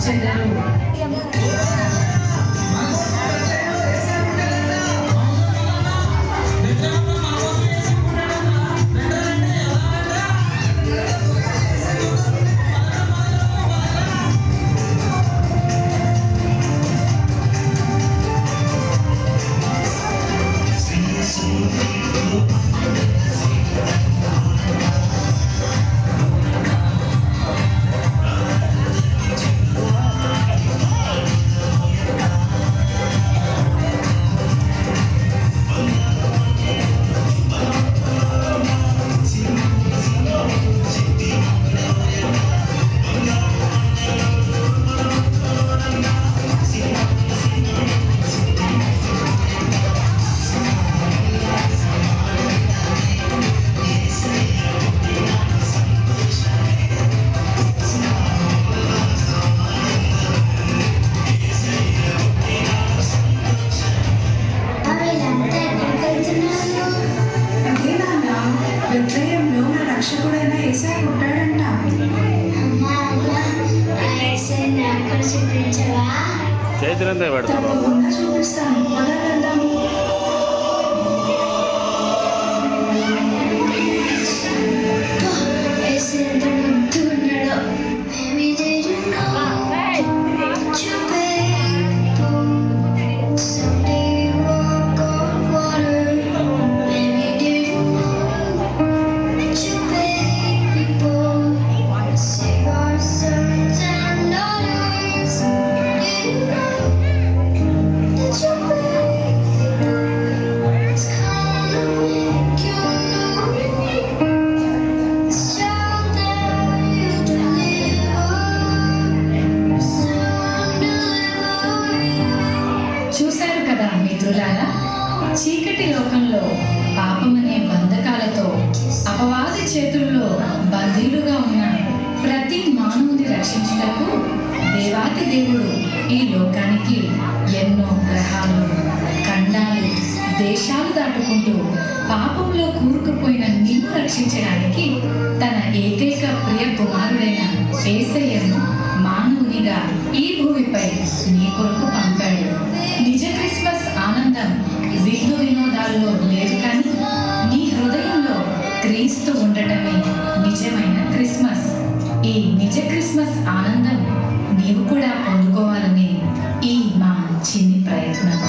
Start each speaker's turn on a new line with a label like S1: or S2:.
S1: వచ్చెదరు.
S2: బెత్లెహేంలో నా రక్షకుడైన యేసయ్య పుట్టాడంట.
S3: చైతన్యంతో పెడతాను.
S2: తప్పకుండా చూపిస్తాను. పద వెళ్దాము.
S1: చూశారు కదా మిత్రులారా, చీకటి లోకంలో పాపమనే బంధకాలతో అపవాది చేతుల్లో బందీలుగా ఉన్న ప్రతి మానవుని రక్షించుటకు దేవాతి దేవుడు ఈ లోకానికి ఎన్నో గ్రహాలు, ఖండాలు, దేశాలు దాటుకుంటూ పాపంలో కూరుకుపోయిన నిన్ను రక్షించడానికి తన ఏకైక ప్రియ కుమారుడైన యేసయ్యను మానవునిగా ఈ భూమిపై నీ కొరకు పంపాడు. నిజ క్రిస్మస్ ఆనందం విందు వినోదాల్లో లేదు, కానీ నీ హృదయంలో క్రీస్తు ఉండటమే నిజమైన క్రిస్మస్. ఈ నిజ క్రిస్మస్ ఆనందం నీవు కూడా పొందుకోవాలని ఈ మా చిన్ని ప్రయత్నం.